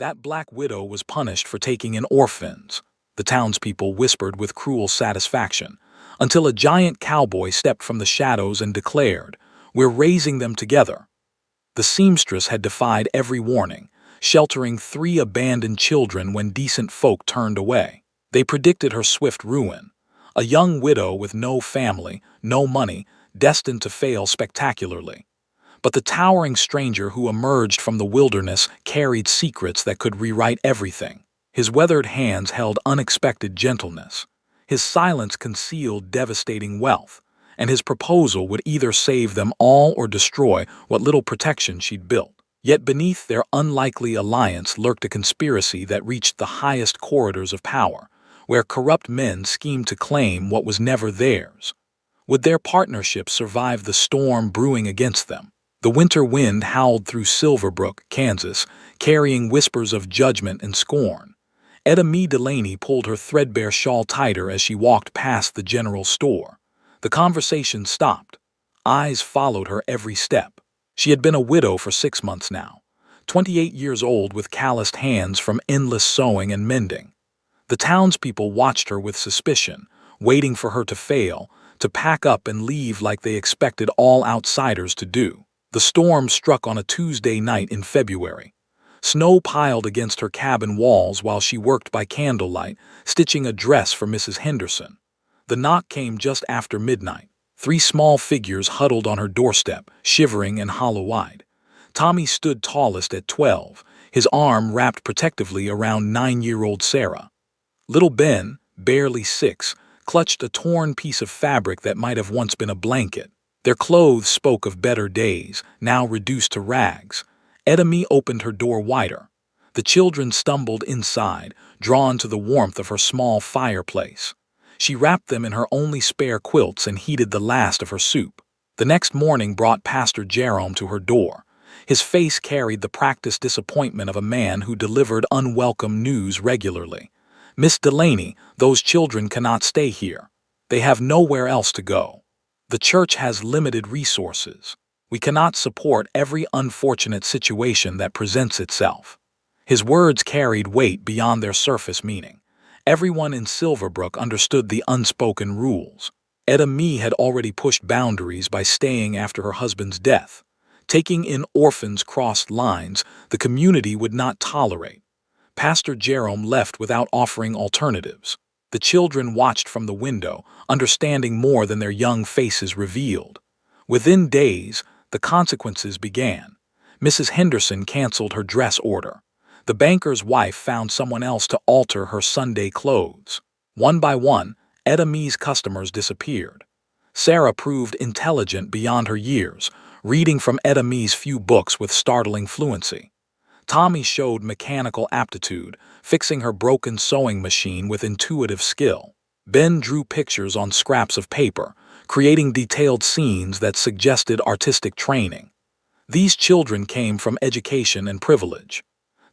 That black widow was punished for taking in orphans, the townspeople whispered with cruel satisfaction, until a giant cowboy stepped from the shadows and declared, "We're raising them together." The seamstress had defied every warning, sheltering 3 abandoned children when decent folk turned away. They predicted her swift ruin, a young widow with no family, no money, destined to fail spectacularly. But the towering stranger who emerged from the wilderness carried secrets that could rewrite everything. His weathered hands held unexpected gentleness. His silence concealed devastating wealth, and his proposal would either save them all or destroy what little protection she'd built. Yet beneath their unlikely alliance lurked a conspiracy that reached the highest corridors of power, where corrupt men schemed to claim what was never theirs. Would their partnership survive the storm brewing against them? The winter wind howled through Silverbrook, Kansas, carrying whispers of judgment and scorn. Etta Mae Delaney pulled her threadbare shawl tighter as she walked past the general store. The conversation stopped. Eyes followed her every step. She had been a widow for 6 months now, 28 years old with calloused hands from endless sewing and mending. The townspeople watched her with suspicion, waiting for her to fail, to pack up and leave like they expected all outsiders to do. The storm struck on a Tuesday night in February. Snow piled against her cabin walls while she worked by candlelight, stitching a dress for Mrs. Henderson. The knock came just after midnight. 3 small figures huddled on her doorstep, shivering and hollow-eyed. Tommy stood tallest at 12, his arm wrapped protectively around 9-year-old Sarah. Little Ben, barely 6, clutched a torn piece of fabric that might have once been a blanket. Their clothes spoke of better days, now reduced to rags. Etta Mae opened her door wider. The children stumbled inside, drawn to the warmth of her small fireplace. She wrapped them in her only spare quilts and heated the last of her soup. The next morning brought Pastor Jerome to her door. His face carried the practiced disappointment of a man who delivered unwelcome news regularly. "Miss Delaney, those children cannot stay here. They have nowhere else to go. The church has limited resources. We cannot support every unfortunate situation that presents itself." His words carried weight beyond their surface meaning. Everyone in Silverbrook understood the unspoken rules. Etta Mae had already pushed boundaries by staying after her husband's death. Taking in orphans crossed lines the community would not tolerate. Pastor Jerome left without offering alternatives. The children watched from the window, understanding more than their young faces revealed. Within days, the consequences began. Mrs. Henderson canceled her dress order. The banker's wife found someone else to alter her Sunday clothes. One by one, Etta Mae's customers disappeared. Sarah proved intelligent beyond her years, reading from Etta Mae's few books with startling fluency. Tommy showed mechanical aptitude, fixing her broken sewing machine with intuitive skill. Ben drew pictures on scraps of paper, creating detailed scenes that suggested artistic training. These children came from education and privilege.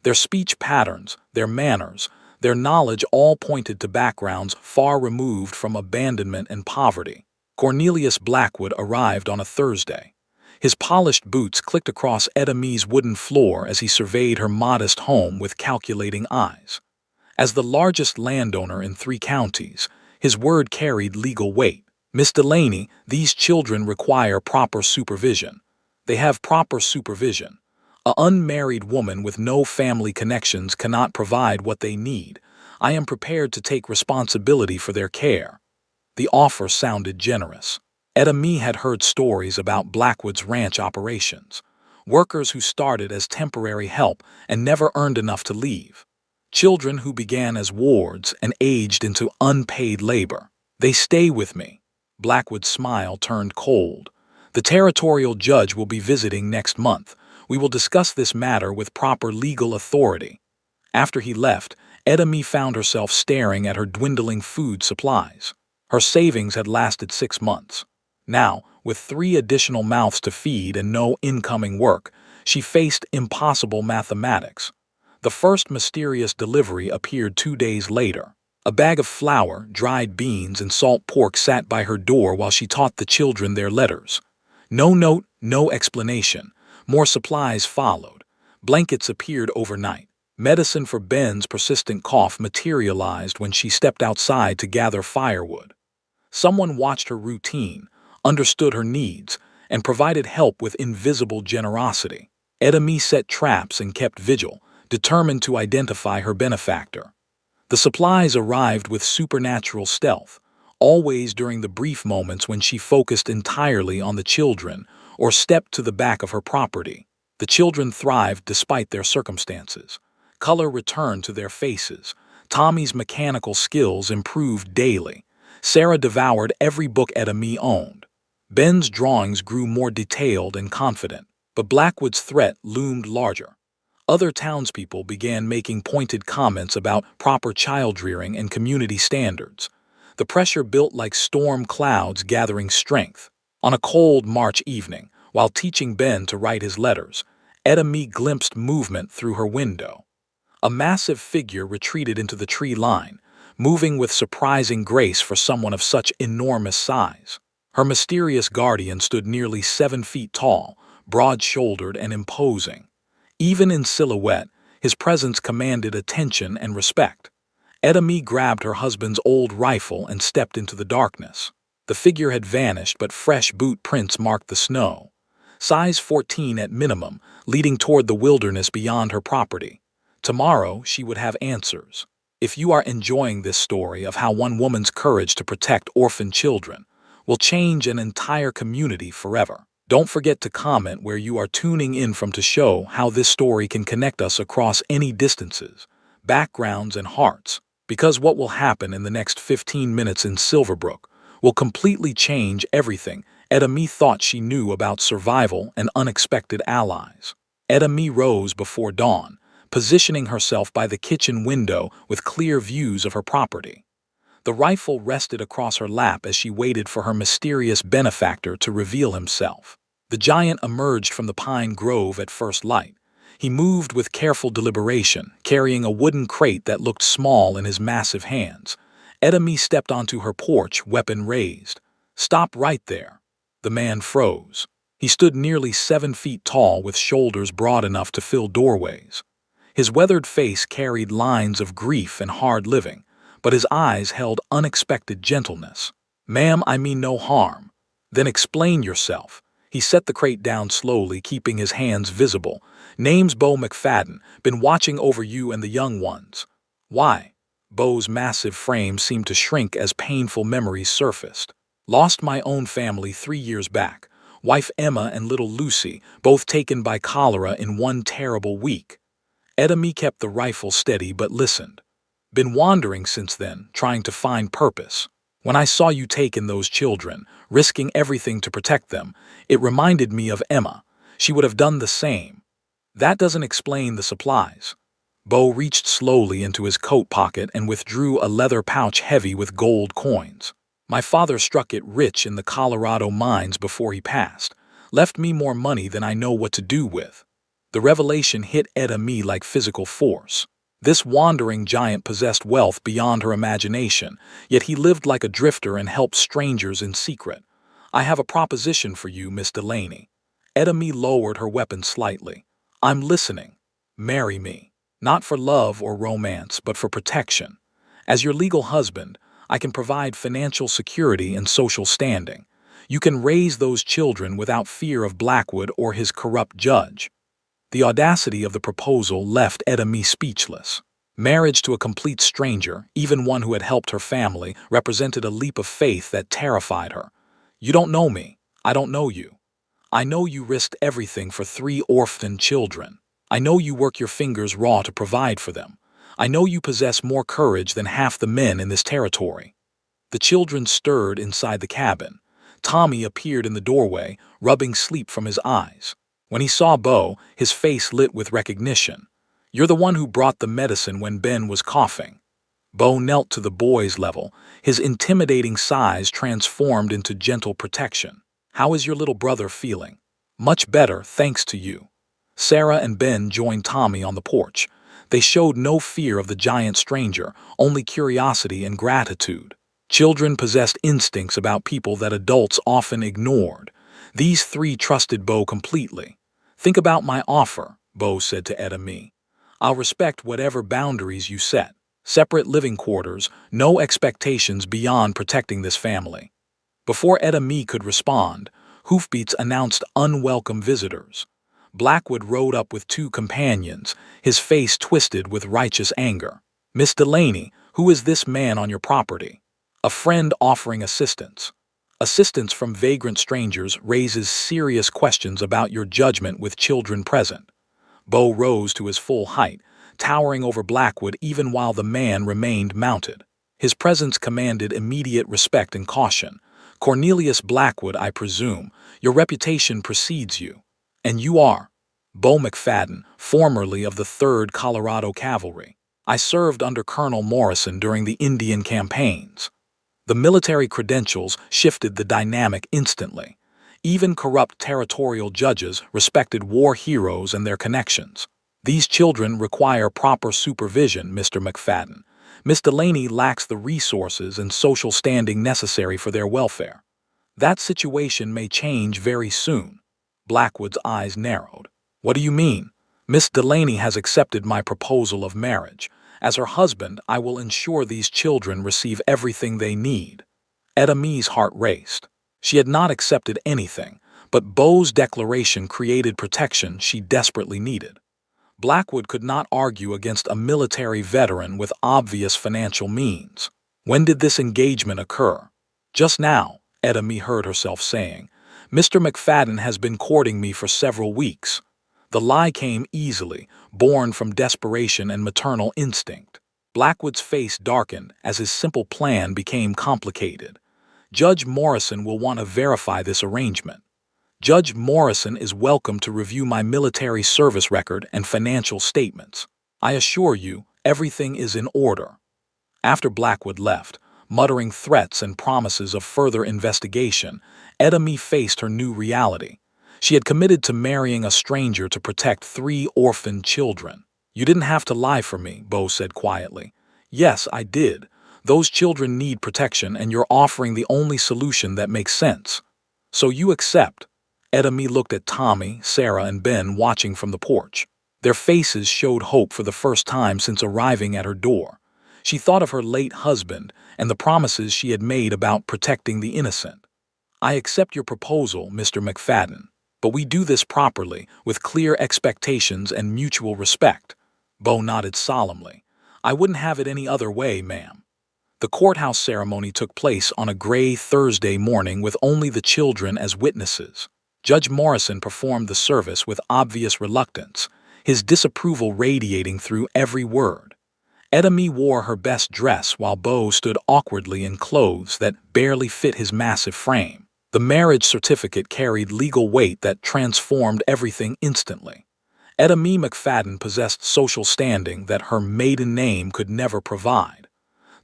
Their speech patterns, their manners, their knowledge all pointed to backgrounds far removed from abandonment and poverty. Cornelius Blackwood arrived on a Thursday. His polished boots clicked across Etta Mae's wooden floor as he surveyed her modest home with calculating eyes. As the largest landowner in 3 counties, his word carried legal weight. "Miss Delaney, these children require proper supervision." "They have proper supervision. An unmarried woman with no family connections cannot provide what they need. I am prepared to take responsibility for their care." The offer sounded generous. Etta Mae had heard stories about Blackwood's ranch operations. Workers who started as temporary help and never earned enough to leave. Children who began as wards and aged into unpaid labor. "They stay with me." Blackwood's smile turned cold. "The territorial judge will be visiting next month. We will discuss this matter with proper legal authority." After he left, Etta Mae found herself staring at her dwindling food supplies. Her savings had lasted 6 months. Now, with 3 additional mouths to feed and no incoming work, she faced impossible mathematics. The first mysterious delivery appeared 2 days later. A bag of flour, dried beans, and salt pork sat by her door while she taught the children their letters. No note, no explanation. More supplies followed. Blankets appeared overnight. Medicine for Ben's persistent cough materialized when she stepped outside to gather firewood. Someone watched her routine, understood her needs, and provided help with invisible generosity. Edemy set traps and kept vigil, determined to identify her benefactor. The supplies arrived with supernatural stealth, always during the brief moments when she focused entirely on the children or stepped to the back of her property. The children thrived despite their circumstances. Color returned to their faces. Tommy's mechanical skills improved daily. Sarah devoured every book Edemy owned. Ben's drawings grew more detailed and confident, but Blackwood's threat loomed larger. Other townspeople began making pointed comments about proper child-rearing and community standards. The pressure built like storm clouds gathering strength. On a cold March evening, while teaching Ben to write his letters, Edemy glimpsed movement through her window. A massive figure retreated into the tree line, moving with surprising grace for someone of such enormous size. Her mysterious guardian stood nearly 7 feet tall, broad-shouldered and imposing. Even in silhouette, his presence commanded attention and respect. Edemy grabbed her husband's old rifle and stepped into the darkness. The figure had vanished, but fresh boot prints marked the snow. Size 14 at minimum, leading toward the wilderness beyond her property. Tomorrow, she would have answers. If you are enjoying this story of how one woman's courage to protect orphan children will change an entire community forever, don't forget to comment where you are tuning in from to show how this story can connect us across any distances, backgrounds, and hearts. Because what will happen in the next 15 minutes in Silverbrook will completely change everything Edemy thought she knew about survival and unexpected allies. Edemy rose before dawn, positioning herself by the kitchen window with clear views of her property. The rifle rested across her lap as she waited for her mysterious benefactor to reveal himself. The giant emerged from the pine grove at first light. He moved with careful deliberation, carrying a wooden crate that looked small in his massive hands. Edemy stepped onto her porch, weapon raised. "Stop right there." The man froze. He stood nearly 7 feet tall with shoulders broad enough to fill doorways. His weathered face carried lines of grief and hard living, but his eyes held unexpected gentleness. "Ma'am, I mean no harm." "Then explain yourself." He set the crate down slowly, keeping his hands visible. "Name's Bo McFadden, been watching over you and the young ones." "Why?" Bo's massive frame seemed to shrink as painful memories surfaced. "Lost my own family 3 years back. Wife Emma and little Lucy, both taken by cholera in one terrible week." Edemy kept the rifle steady but listened. "Been wandering since then, trying to find purpose. When I saw you taking those children, risking everything to protect them, it reminded me of Emma. She would have done the same." "That doesn't explain the supplies." Bo reached slowly into his coat pocket and withdrew a leather pouch heavy with gold coins. "My father struck it rich in the Colorado mines before he passed. Left me more money than I know what to do with." The revelation hit Edemy like physical force. This wandering giant possessed wealth beyond her imagination, yet he lived like a drifter and helped strangers in secret. "I have a proposition for you, Miss Delaney." Edemy lowered her weapon slightly. "I'm listening. Marry me. Not for love or romance, but for protection. As your legal husband, I can provide financial security and social standing. You can raise those children without fear of Blackwood or his corrupt judge." The audacity of the proposal left Edemy speechless. Marriage to a complete stranger, even one who had helped her family, represented a leap of faith that terrified her. "You don't know me. I don't know you. I know you risked everything for 3 orphan children. I know you work your fingers raw to provide for them. I know you possess more courage than half the men in this territory." The children stirred inside the cabin. Tommy appeared in the doorway, rubbing sleep from his eyes. When he saw Bo, his face lit with recognition. "You're the one who brought the medicine when Ben was coughing." Bo knelt to the boy's level, his intimidating size transformed into gentle protection. "How is your little brother feeling?" "Much better, thanks to you." Sarah and Ben joined Tommy on the porch. They showed no fear of the giant stranger, only curiosity and gratitude. Children possessed instincts about people that adults often ignored. These 3 trusted Bo completely. "Think about my offer," Bo said to Edemy. I'll respect whatever boundaries you set. Separate living quarters, no expectations beyond protecting this family. Before Edami could respond, Hoofbeats announced unwelcome visitors. Blackwood rode up with two companions, his face twisted with righteous anger. Miss Delaney, who is this man on your property? A friend offering assistance. Assistance from vagrant strangers raises serious questions about your judgment with children present. Bo rose to his full height, towering over Blackwood even while the man remained mounted. His presence commanded immediate respect and caution. Cornelius Blackwood, I presume. Your reputation precedes you. And you are? Bo McFadden, formerly of the 3rd Colorado Cavalry. I served under Colonel Morrison during the Indian campaigns. The military credentials shifted the dynamic instantly. Even corrupt territorial judges respected war heroes and their connections. These children require proper supervision, Mr. McFadden. Miss Delaney lacks the resources and social standing necessary for their welfare. That situation may change very soon. Blackwood's eyes narrowed. What do you mean? Miss Delaney has accepted my proposal of marriage. As her husband, I will ensure these children receive everything they need. Edami's heart raced. She had not accepted anything, but Bo's declaration created protection she desperately needed. Blackwood could not argue against a military veteran with obvious financial means. When did this engagement occur? Just now, Edami heard herself saying. Mr. McFadden has been courting me for several weeks. The lie came easily, born from desperation and maternal instinct. Blackwood's face darkened as his simple plan became complicated. Judge Morrison will want to verify this arrangement. Judge Morrison is welcome to review my military service record and financial statements. I assure you, everything is in order. After Blackwood left, muttering threats and promises of further investigation, Edami faced her new reality. She had committed to marrying a stranger to protect 3 orphaned children. You didn't have to lie for me, Bo said quietly. Yes, I did. Those children need protection and you're offering the only solution that makes sense. So you accept. Edami looked at Tommy, Sarah, and Ben watching from the porch. Their faces showed hope for the first time since arriving at her door. She thought of her late husband and the promises she had made about protecting the innocent. I accept your proposal, Mr. McFadden, but we do this properly, with clear expectations and mutual respect. Bo nodded solemnly. I wouldn't have it any other way, ma'am. The courthouse ceremony took place on a gray Thursday morning with only the children as witnesses. Judge Morrison performed the service with obvious reluctance, his disapproval radiating through every word. Edami wore her best dress while Bo stood awkwardly in clothes that barely fit his massive frame. The marriage certificate carried legal weight that transformed everything instantly. Edami McFadden possessed social standing that her maiden name could never provide.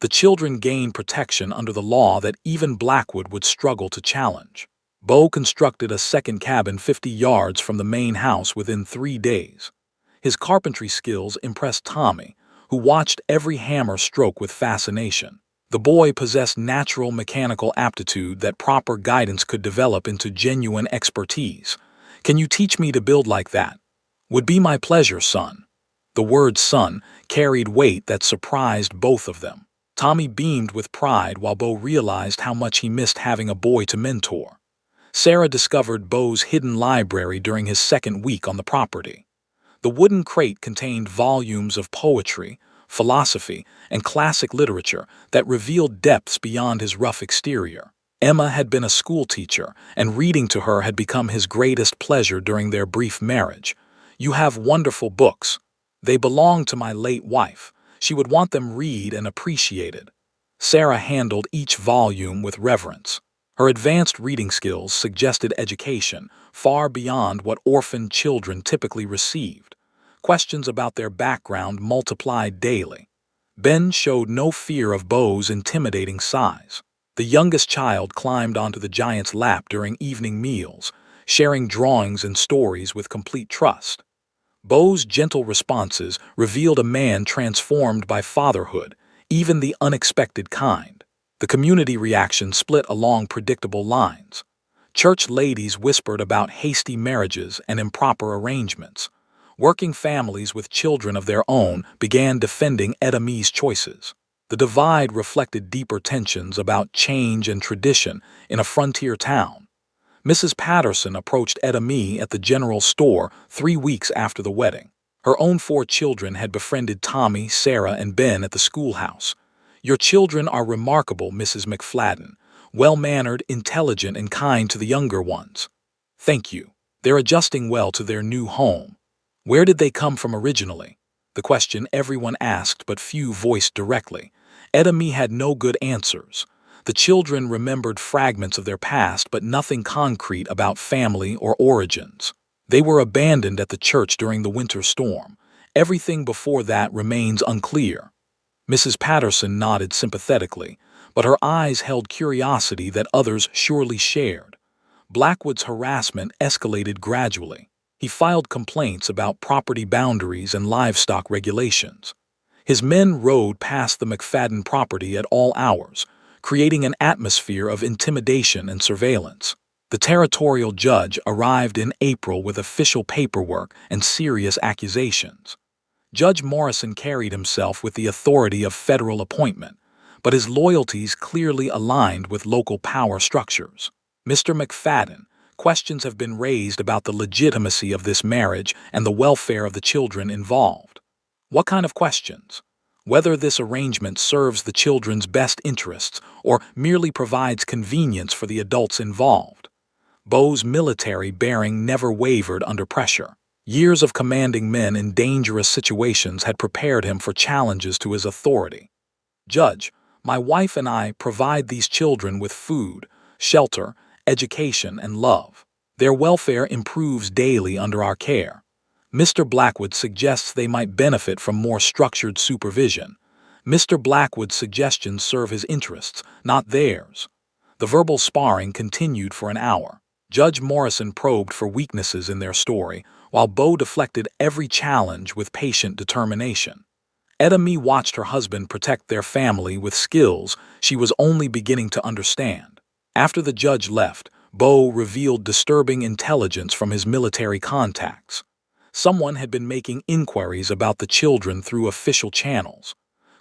The children gained protection under the law that even Blackwood would struggle to challenge. Bo constructed a second cabin 50 yards from the main house within 3 days. His carpentry skills impressed Tommy, who watched every hammer stroke with fascination. The boy possessed natural mechanical aptitude that proper guidance could develop into genuine expertise. Can you teach me to build like that? Would be my pleasure, son. The word son carried weight that surprised both of them. Tommy beamed with pride while Bo realized how much he missed having a boy to mentor. Sarah discovered Bo's hidden library during his second week on the property. The wooden crate contained volumes of poetry, philosophy, and classic literature that revealed depths beyond his rough exterior. Emma had been a schoolteacher, and reading to her had become his greatest pleasure during their brief marriage. You have wonderful books. They belong to my late wife. She would want them read and appreciated. Sarah handled each volume with reverence. Her advanced reading skills suggested education far beyond what orphaned children typically received. Questions about their background multiplied daily. Ben showed no fear of Bo's intimidating size. The youngest child climbed onto the giant's lap during evening meals, sharing drawings and stories with complete trust. Bo's gentle responses revealed a man transformed by fatherhood, even the unexpected kind. The community reaction split along predictable lines. Church ladies whispered about hasty marriages and improper arrangements, Working families with children of their own began defending Etta Mee's choices. The divide reflected deeper tensions about change and tradition in a frontier town. Mrs. Patterson approached Etta Mee at the general store 3 weeks after the wedding. Her own 4 children had befriended Tommy, Sarah, and Ben at the schoolhouse. "Your children are remarkable, Mrs. McFadden. Well-mannered, intelligent, and kind to the younger ones." "Thank you. They're adjusting well to their new home." "Where did they come from originally?" The question everyone asked but few voiced directly. Etta Mee had no good answers. The children remembered fragments of their past but nothing concrete about family or origins. They were abandoned at the church during the winter storm. Everything before that remains unclear. Mrs. Patterson nodded sympathetically, but her eyes held curiosity that others surely shared. Blackwood's harassment escalated gradually. He filed complaints about property boundaries and livestock regulations. His men rode past the McFadden property at all hours, creating an atmosphere of intimidation and surveillance. The territorial judge arrived in April with official paperwork and serious accusations. Judge Morrison carried himself with the authority of federal appointment, but his loyalties clearly aligned with local power structures. "Mr. McFadden, questions have been raised about the legitimacy of this marriage and the welfare of the children involved." "What kind of questions?" "Whether this arrangement serves the children's best interests or merely provides convenience for the adults involved." Bo's military bearing never wavered under pressure. Years of commanding men in dangerous situations had prepared him for challenges to his authority. "Judge, my wife and I provide these children with food, shelter, education, and love. Their welfare improves daily under our care. Mr. Blackwood suggests they might benefit from more structured supervision. Mr. Blackwood's suggestions serve his interests, not theirs." The verbal sparring continued for an hour. Judge Morrison probed for weaknesses in their story, while Bo deflected every challenge with patient determination. Etta Mee watched her husband protect their family with skills she was only beginning to understand. After the judge left, Bo revealed disturbing intelligence from his military contacts. Someone had been making inquiries about the children through official channels.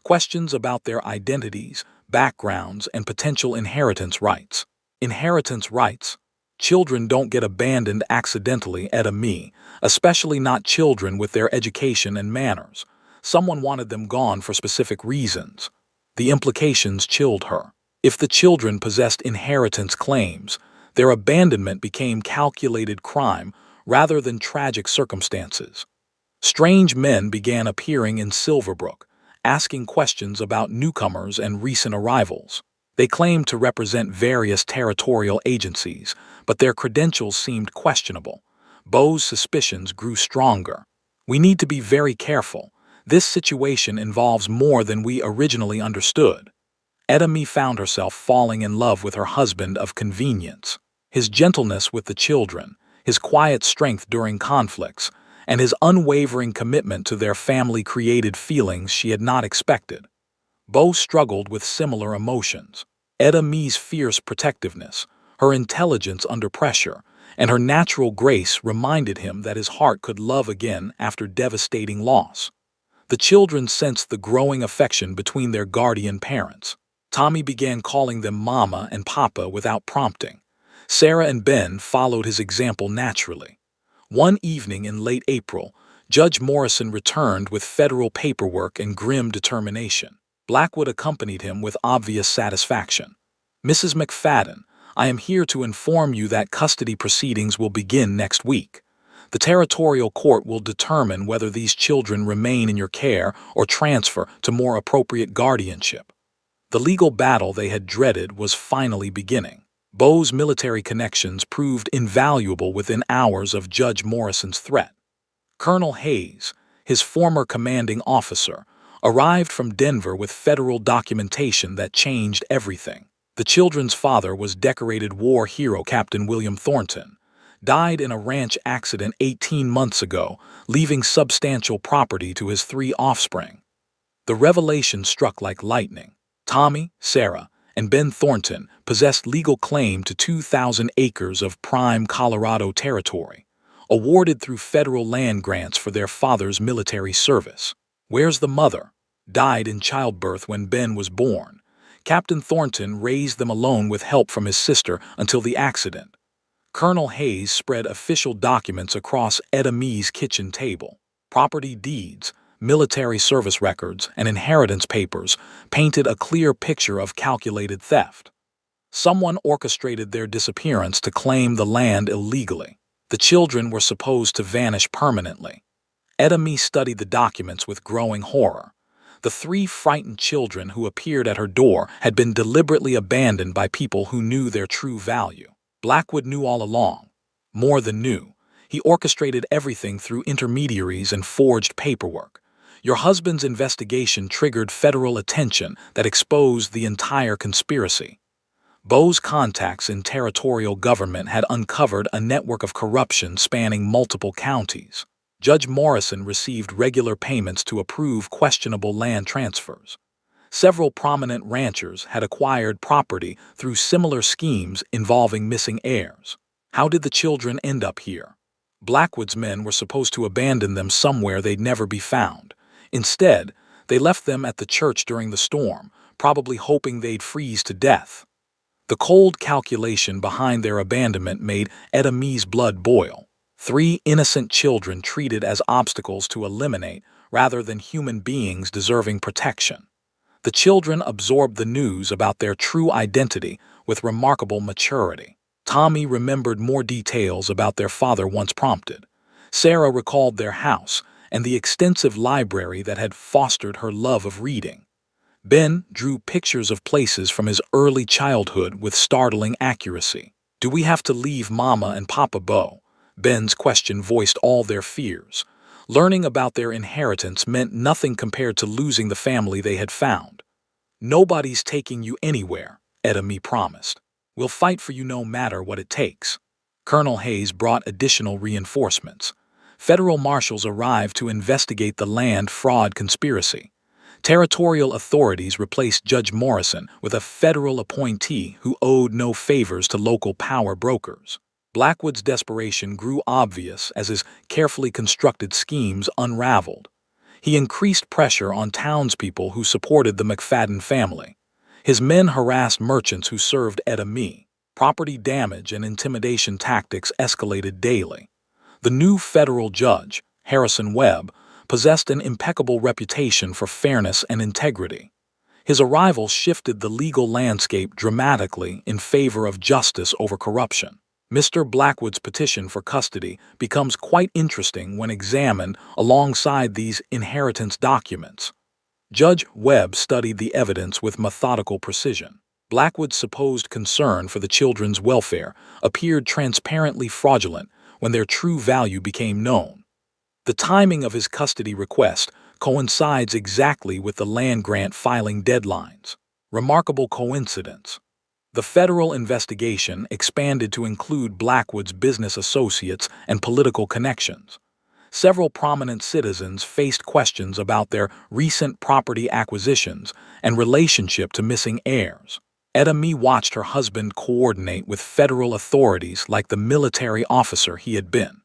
Questions about their identities, backgrounds, and potential inheritance rights. Inheritance rights? Children don't get abandoned accidentally, Etta Mee, especially not children with their education and manners. Someone wanted them gone for specific reasons. The implications chilled her. If the children possessed inheritance claims, their abandonment became calculated crime rather than tragic circumstances. Strange men began appearing in Silverbrook, asking questions about newcomers and recent arrivals. They claimed to represent various territorial agencies, but their credentials seemed questionable. Bo's suspicions grew stronger. "We need to be very careful. This situation involves more than we originally understood." Etta Mee found herself falling in love with her husband of convenience. His gentleness with the children, his quiet strength during conflicts, and his unwavering commitment to their family created feelings she had not expected. Bo struggled with similar emotions. Etta Mee's fierce protectiveness, her intelligence under pressure, and her natural grace reminded him that his heart could love again after devastating loss. The children sensed the growing affection between their guardian parents. Tommy began calling them Mama and Papa without prompting. Sarah and Ben followed his example naturally. One evening in late April, Judge Morrison returned with federal paperwork and grim determination. Blackwood accompanied him with obvious satisfaction. "Mrs. McFadden, I am here to inform you that custody proceedings will begin next week. The territorial court will determine whether these children remain in your care or transfer to more appropriate guardianship." The legal battle they had dreaded was finally beginning. Bo's military connections proved invaluable within hours of Judge Morrison's threat. Colonel Hayes, his former commanding officer, arrived from Denver with federal documentation that changed everything. The children's father was decorated war hero Captain William Thornton, died in a ranch accident 18 months ago, leaving substantial property to his 3 offspring. The revelation struck like lightning. Tommy, Sarah, and Ben Thornton possessed legal claim to 2,000 acres of prime Colorado territory. awarded through federal land grants for their father's military service. Where's the mother? Died in childbirth when Ben was born. Captain Thornton raised them alone with help from his sister until the accident. Colonel Hayes spread official documents across Etta Mee's kitchen table. Property deeds, military service records, and inheritance papers painted a clear picture of calculated theft. Someone orchestrated their disappearance to claim the land illegally. The children were supposed to vanish permanently. Etta Mee studied the documents with growing horror. The 3 frightened children who appeared at her door had been deliberately abandoned by people who knew their true value. Blackwood knew all along. More than knew. He orchestrated everything through intermediaries and forged paperwork. Your husband's investigation triggered federal attention that exposed the entire conspiracy. Bo's contacts in territorial government had uncovered a network of corruption spanning multiple counties. Judge Morrison received regular payments to approve questionable land transfers. Several prominent ranchers had acquired property through similar schemes involving missing heirs. How did the children end up here? Blackwood's men were supposed to abandon them somewhere they'd never be found. Instead, they left them at the church during the storm, probably hoping they'd freeze to death. The cold calculation behind their abandonment made Etta Mee's blood boil. 3 innocent children treated as obstacles to eliminate rather than human beings deserving protection. The children absorbed the news about their true identity with remarkable maturity. Tommy remembered more details about their father once prompted. Sarah recalled their house and the extensive library that had fostered her love of reading. Ben drew pictures of places from his early childhood with startling accuracy. Do we have to leave Mama and Papa Bo? Ben's question voiced all their fears. Learning about their inheritance meant nothing compared to losing the family they had found. Nobody's taking you anywhere, Etta Mee promised. We'll fight for you no matter what it takes. Colonel Hayes brought additional reinforcements. Federal marshals arrived to investigate the land fraud conspiracy. Territorial authorities replaced Judge Morrison with a federal appointee who owed no favors to local power brokers. Blackwood's desperation grew obvious as his carefully constructed schemes unraveled. He increased pressure on townspeople who supported the McFadden family. His men harassed merchants who served Etta Mee. Property damage and intimidation tactics escalated daily. The new federal judge, Harrison Webb, possessed an impeccable reputation for fairness and integrity. His arrival shifted the legal landscape dramatically in favor of justice over corruption. Mr. Blackwood's petition for custody becomes quite interesting when examined alongside these inheritance documents. Judge Webb studied the evidence with methodical precision. Blackwood's supposed concern for the children's welfare appeared transparently fraudulent when their true value became known. The timing of his custody request coincides exactly with the land grant filing deadlines. Remarkable coincidence. The federal investigation expanded to include Blackwood's business associates and political connections. Several prominent citizens faced questions about their recent property acquisitions and relationship to missing heirs. Etta Mee watched her husband coordinate with federal authorities like the military officer he had been.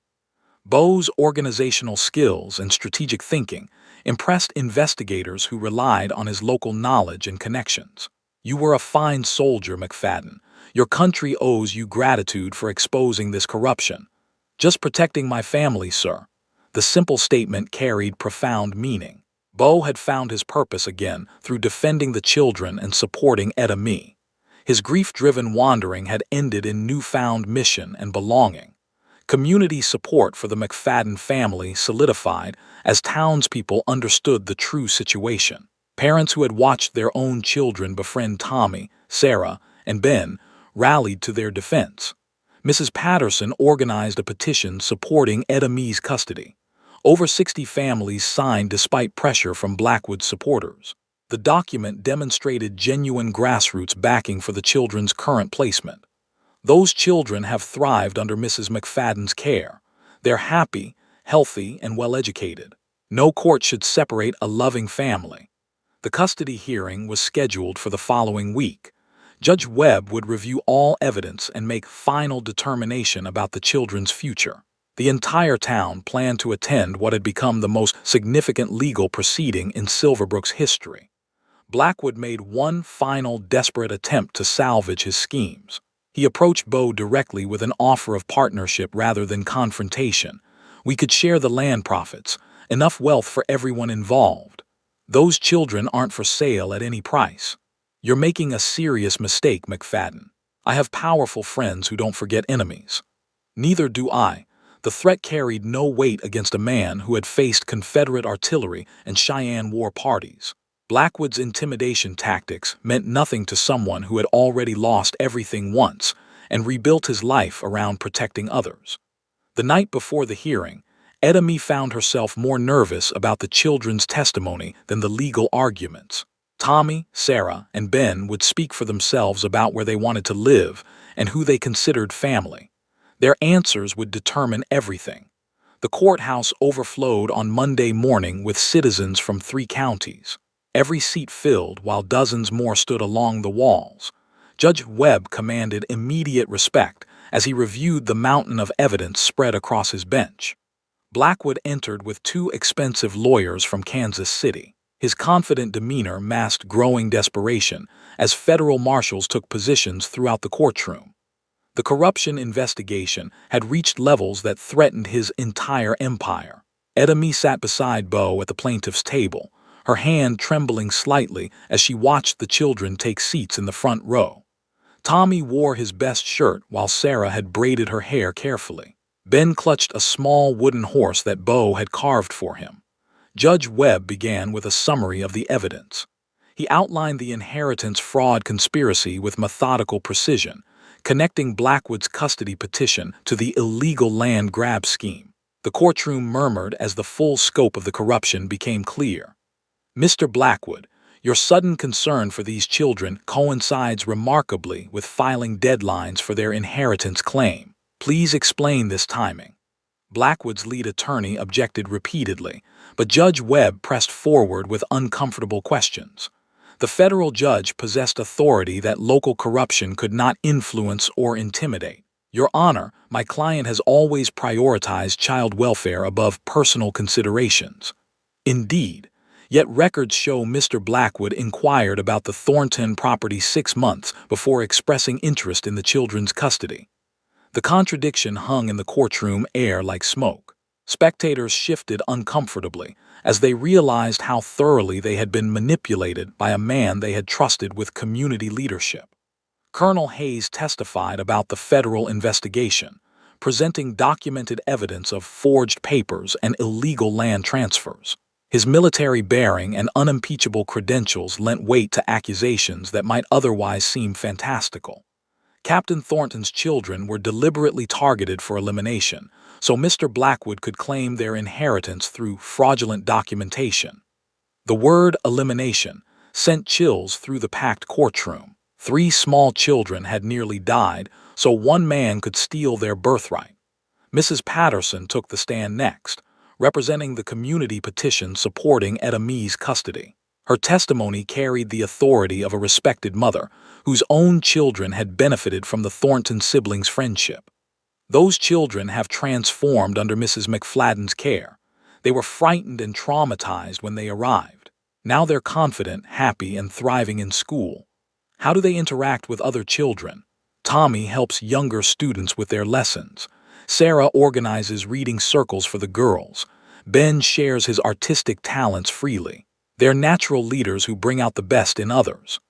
Bo's organizational skills and strategic thinking impressed investigators who relied on his local knowledge and connections. You were a fine soldier, McFadden. Your country owes you gratitude for exposing this corruption. Just protecting my family, sir. The simple statement carried profound meaning. Bo had found his purpose again through defending the children and supporting Etta Mee. His grief-driven wandering had ended in newfound mission and belonging. Community support for the McFadden family solidified as townspeople understood the true situation. Parents who had watched their own children befriend Tommy, Sarah, and Ben rallied to their defense. Mrs. Patterson organized a petition supporting Etta Mee's custody. Over 60 families signed despite pressure from Blackwood's supporters. The document demonstrated genuine grassroots backing for the children's current placement. Those children have thrived under Mrs. McFadden's care. They're happy, healthy, and well-educated. No court should separate a loving family. The custody hearing was scheduled for the following week. Judge Webb would review all evidence and make final determination about the children's future. The entire town planned to attend what had become the most significant legal proceeding in Silverbrook's history. Blackwood made one final desperate attempt to salvage his schemes. He approached Bo directly with an offer of partnership rather than confrontation. We could share the land profits, enough wealth for everyone involved. Those children aren't for sale at any price. You're making a serious mistake, McFadden. I have powerful friends who don't forget enemies. Neither do I. The threat carried no weight against a man who had faced Confederate artillery and Cheyenne war parties. Blackwood's intimidation tactics meant nothing to someone who had already lost everything once and rebuilt his life around protecting others. The night before the hearing, Edemy found herself more nervous about the children's testimony than the legal arguments. Tommy, Sarah, and Ben would speak for themselves about where they wanted to live and who they considered family. Their answers would determine everything. The courthouse overflowed on Monday morning with citizens from 3 counties. Every seat filled while dozens more stood along the walls. Judge Webb commanded immediate respect as he reviewed the mountain of evidence spread across his bench. Blackwood entered with 2 expensive lawyers from Kansas City. His confident demeanor masked growing desperation as federal marshals took positions throughout the courtroom. The corruption investigation had reached levels that threatened his entire empire. Edemy sat beside Bo at the plaintiff's table, her hand trembling slightly as she watched the children take seats in the front row. Tommy wore his best shirt while Sarah had braided her hair carefully. Ben clutched a small wooden horse that Bo had carved for him. Judge Webb began with a summary of the evidence. He outlined the inheritance fraud conspiracy with methodical precision, connecting Blackwood's custody petition to the illegal land grab scheme. The courtroom murmured as the full scope of the corruption became clear. Mr. Blackwood, your sudden concern for these children coincides remarkably with filing deadlines for their inheritance claim. Please explain this timing. Blackwood's lead attorney objected repeatedly, but Judge Webb pressed forward with uncomfortable questions. The federal judge possessed authority that local corruption could not influence or intimidate. Your Honor, my client has always prioritized child welfare above personal considerations. Indeed. Yet records show Mr. Blackwood inquired about the Thornton property 6 months before expressing interest in the children's custody. The contradiction hung in the courtroom air like smoke. Spectators shifted uncomfortably as they realized how thoroughly they had been manipulated by a man they had trusted with community leadership. Colonel Hayes testified about the federal investigation, presenting documented evidence of forged papers and illegal land transfers. His military bearing and unimpeachable credentials lent weight to accusations that might otherwise seem fantastical. Captain Thornton's children were deliberately targeted for elimination, so Mr. Blackwood could claim their inheritance through fraudulent documentation. The word elimination sent chills through the packed courtroom. 3 small children had nearly died, so one man could steal their birthright. Mrs. Patterson took the stand next, representing the community petition supporting Edemy's custody. Her testimony carried the authority of a respected mother, whose own children had benefited from the Thornton siblings' friendship. Those children have transformed under Mrs. McFadden's care. They were frightened and traumatized when they arrived. Now they're confident, happy, and thriving in school. How do they interact with other children? Tommy helps younger students with their lessons. Sarah organizes reading circles for the girls. Ben shares his artistic talents freely. They're natural leaders who bring out the best in others.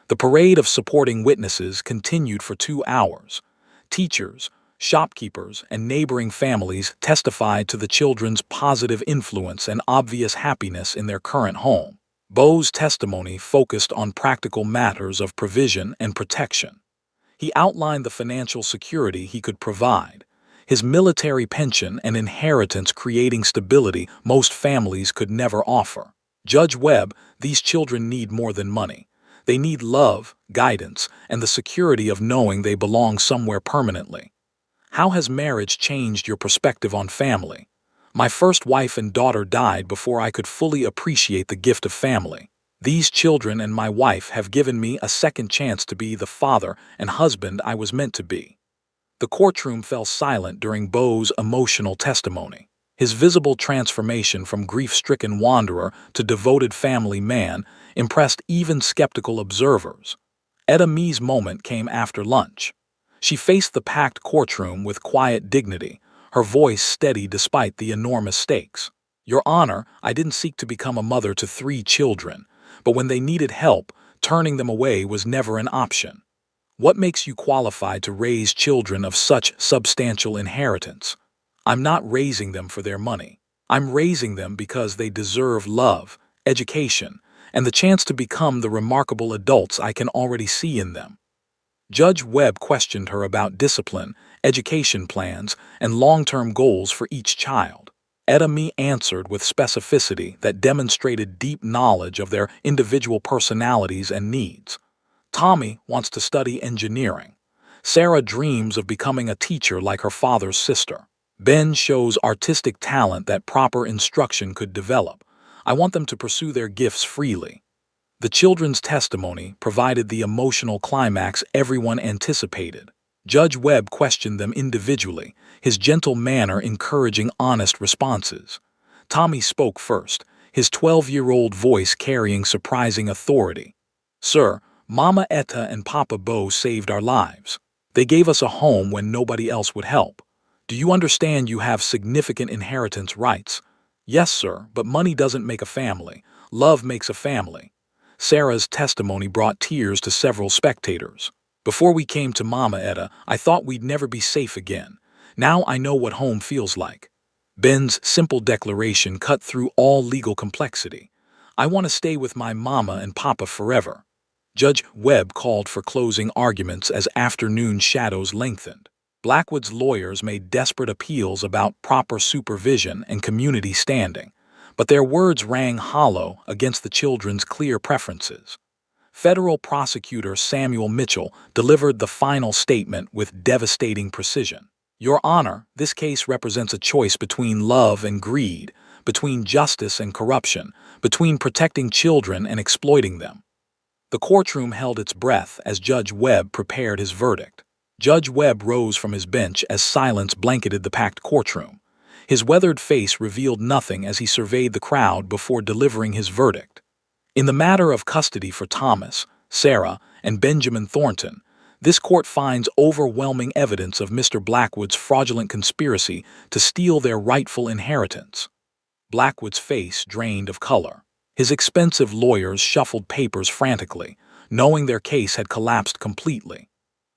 The parade of supporting witnesses continued for 2 hours. Teachers, shopkeepers, and neighboring families testified to the children's positive influence and obvious happiness in their current home. Bo's testimony focused on practical matters of provision and protection. He outlined the financial security he could provide, his military pension and inheritance creating stability most families could never offer. Judge Webb, these children need more than money. They need love, guidance, and the security of knowing they belong somewhere permanently. How has marriage changed your perspective on family? My first wife and daughter died before I could fully appreciate the gift of family. These children and my wife have given me a second chance to be the father and husband I was meant to be. The courtroom fell silent during Bo's emotional testimony. His visible transformation from grief-stricken wanderer to devoted family man impressed even skeptical observers. Etta Mee's moment came after lunch. She faced the packed courtroom with quiet dignity, her voice steady despite the enormous stakes. "Your Honor, I didn't seek to become a mother to 3 children, but when they needed help, turning them away was never an option. What makes you qualified to raise children of such substantial inheritance? I'm not raising them for their money. I'm raising them because they deserve love, education, and the chance to become the remarkable adults I can already see in them." Judge Webb questioned her about discipline, education plans, and long-term goals for each child. Etta Mee answered with specificity that demonstrated deep knowledge of their individual personalities and needs. Tommy wants to study engineering. Sarah dreams of becoming a teacher like her father's sister. Ben shows artistic talent that proper instruction could develop. I want them to pursue their gifts freely. The children's testimony provided the emotional climax everyone anticipated. Judge Webb questioned them individually, his gentle manner encouraging honest responses. Tommy spoke first, his 12-year-old voice carrying surprising authority. "Sir, Mama Etta and Papa Bo saved our lives. They gave us a home when nobody else would help. Do you understand you have significant inheritance rights?" "Yes, sir, but money doesn't make a family. Love makes a family." Sarah's testimony brought tears to several spectators. "Before we came to Mama Etta, I thought we'd never be safe again. Now I know what home feels like." Ben's simple declaration cut through all legal complexity. "I want to stay with my mama and papa forever." Judge Webb called for closing arguments as afternoon shadows lengthened. Blackwood's lawyers made desperate appeals about proper supervision and community standing, but their words rang hollow against the children's clear preferences. Federal prosecutor Samuel Mitchell delivered the final statement with devastating precision. "Your Honor, this case represents a choice between love and greed, between justice and corruption, between protecting children and exploiting them." The courtroom held its breath as Judge Webb prepared his verdict. Judge Webb rose from his bench as silence blanketed the packed courtroom. His weathered face revealed nothing as he surveyed the crowd before delivering his verdict. "In the matter of custody for Thomas, Sarah, and Benjamin Thornton, this court finds overwhelming evidence of Mr. Blackwood's fraudulent conspiracy to steal their rightful inheritance." Blackwood's face drained of color. His expensive lawyers shuffled papers frantically, knowing their case had collapsed completely.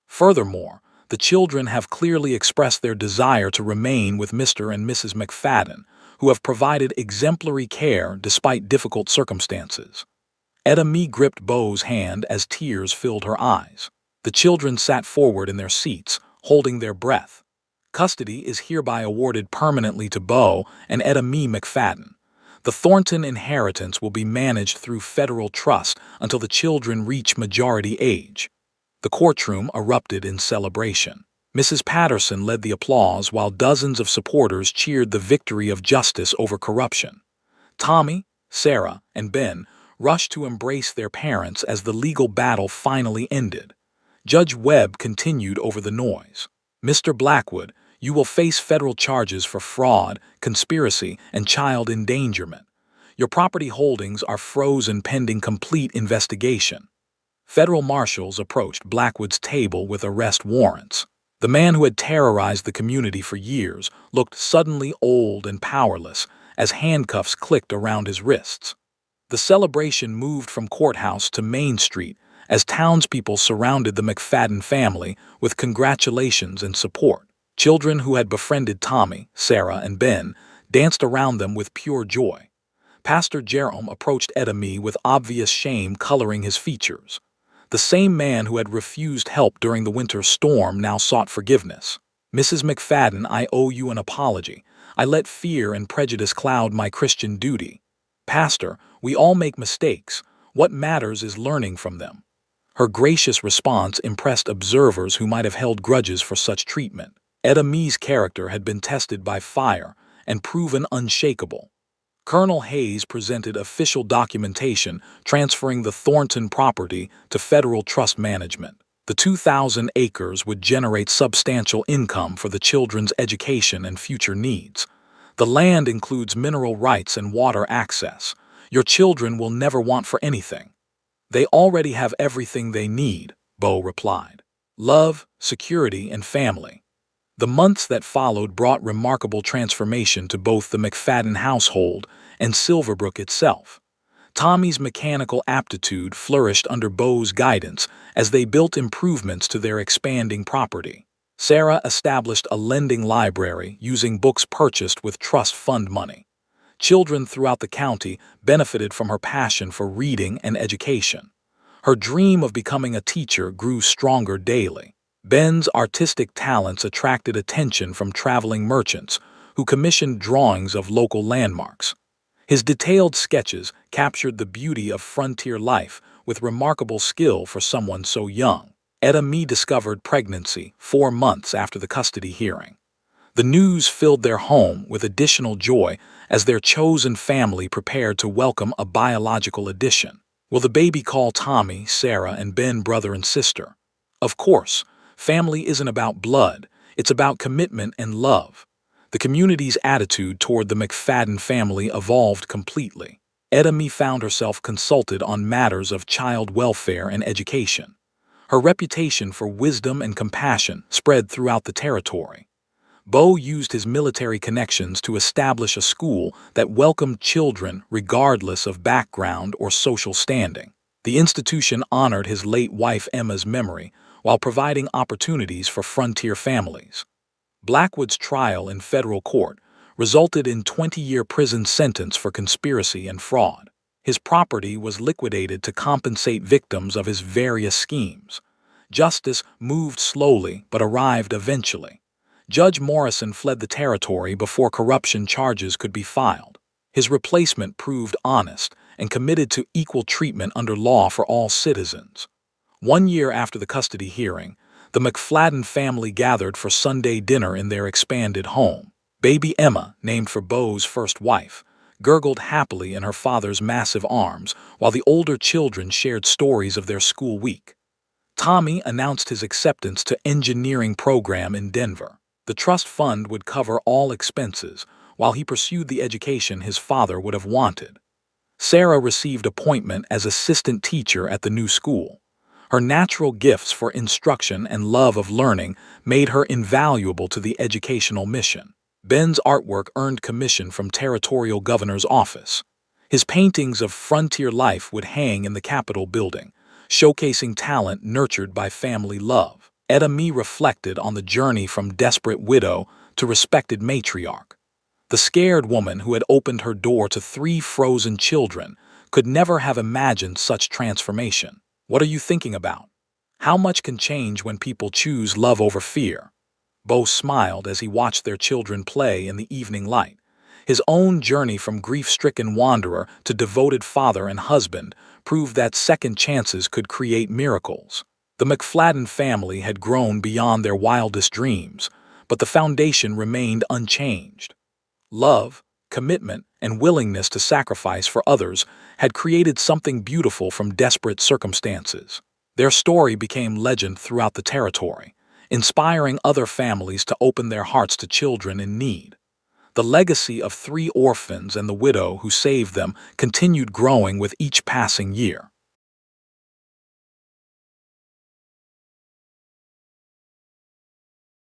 Furthermore, the children have clearly expressed their desire to remain with Mr. and Mrs. McFadden, who have provided exemplary care despite difficult circumstances. Etta Mee gripped Bo's hand as tears filled her eyes. The children sat forward in their seats, holding their breath. "Custody is hereby awarded permanently to Bo and Etta Mee McFadden. The Thornton inheritance will be managed through federal trust until the children reach majority age." The courtroom erupted in celebration. Mrs. Patterson led the applause while dozens of supporters cheered the victory of justice over corruption. Tommy, Sarah, and Ben rushed to embrace their parents as the legal battle finally ended. Judge Webb continued over the noise. "Mr. Blackwood, you will face federal charges for fraud, conspiracy, and child endangerment. Your property holdings are frozen pending complete investigation." Federal marshals approached Blackwood's table with arrest warrants. The man who had terrorized the community for years looked suddenly old and powerless as handcuffs clicked around his wrists. The celebration moved from courthouse to Main Street as townspeople surrounded the McFadden family with congratulations and support. Children who had befriended Tommy, Sarah, and Ben danced around them with pure joy. Pastor Jerome approached Etta Mee with obvious shame coloring his features. The same man who had refused help during the winter storm now sought forgiveness. "Mrs. McFadden, I owe you an apology. I let fear and prejudice cloud my Christian duty. Pastor, we all make mistakes. What matters is learning from them." Her gracious response impressed observers who might have held grudges for such treatment. Etta Mee's character had been tested by fire and proven unshakable. Colonel Hayes presented official documentation transferring the Thornton property to federal trust management. The 2,000 acres would generate substantial income for the children's education and future needs. The land includes mineral rights and water access. Your children will never want for anything. They already have everything they need, Bo replied. Love, security, and family. The months that followed brought remarkable transformation to both the McFadden household and Silverbrook itself. Tommy's mechanical aptitude flourished under Bo's guidance as they built improvements to their expanding property. Sarah established a lending library using books purchased with trust fund money. Children throughout the county benefited from her passion for reading and education. Her dream of becoming a teacher grew stronger daily. Ben's artistic talents attracted attention from traveling merchants who commissioned drawings of local landmarks. His detailed sketches captured the beauty of frontier life with remarkable skill for someone so young. Etta Mee discovered pregnancy 4 months after the custody hearing. The news filled their home with additional joy as their chosen family prepared to welcome a biological addition. Will the baby call Tommy, Sarah, and Ben brother and sister? Of course, family isn't about blood, it's about commitment and love. The community's attitude toward the McFadden family evolved completely. Etta Mee found herself consulted on matters of child welfare and education. Her reputation for wisdom and compassion spread throughout the territory. Bo used his military connections to establish a school that welcomed children regardless of background or social standing. The institution honored his late wife Emma's memory while providing opportunities for frontier families. Blackwood's trial in federal court resulted in a 20-year prison sentence for conspiracy and fraud. His property was liquidated to compensate victims of his various schemes. Justice moved slowly but arrived eventually. Judge Morrison fled the territory before corruption charges could be filed. His replacement proved honest and committed to equal treatment under law for all citizens. 1 year after the custody hearing, the McFadden family gathered for Sunday dinner in their expanded home. Baby Emma, named for Bo's first wife, gurgled happily in her father's massive arms while the older children shared stories of their school week. Tommy announced his acceptance to engineering program in Denver. The trust fund would cover all expenses while he pursued the education his father would have wanted. Sarah received appointment as assistant teacher at the new school. Her natural gifts for instruction and love of learning made her invaluable to the educational mission. Ben's artwork earned commission from territorial governor's office. His paintings of frontier life would hang in the Capitol building, showcasing talent nurtured by family love. Etta Mee reflected on the journey from desperate widow to respected matriarch. The scared woman who had opened her door to 3 frozen children could never have imagined such transformation. What are you thinking about? How much can change when people choose love over fear? Bo smiled as he watched their children play in the evening light. His own journey from grief-stricken wanderer to devoted father and husband proved that second chances could create miracles. The McFadden family had grown beyond their wildest dreams, but the foundation remained unchanged. Love, commitment, and willingness to sacrifice for others had created something beautiful from desperate circumstances. Their story became legend throughout the territory, inspiring other families to open their hearts to children in need. The legacy of 3 orphans and the widow who saved them continued growing with each passing year.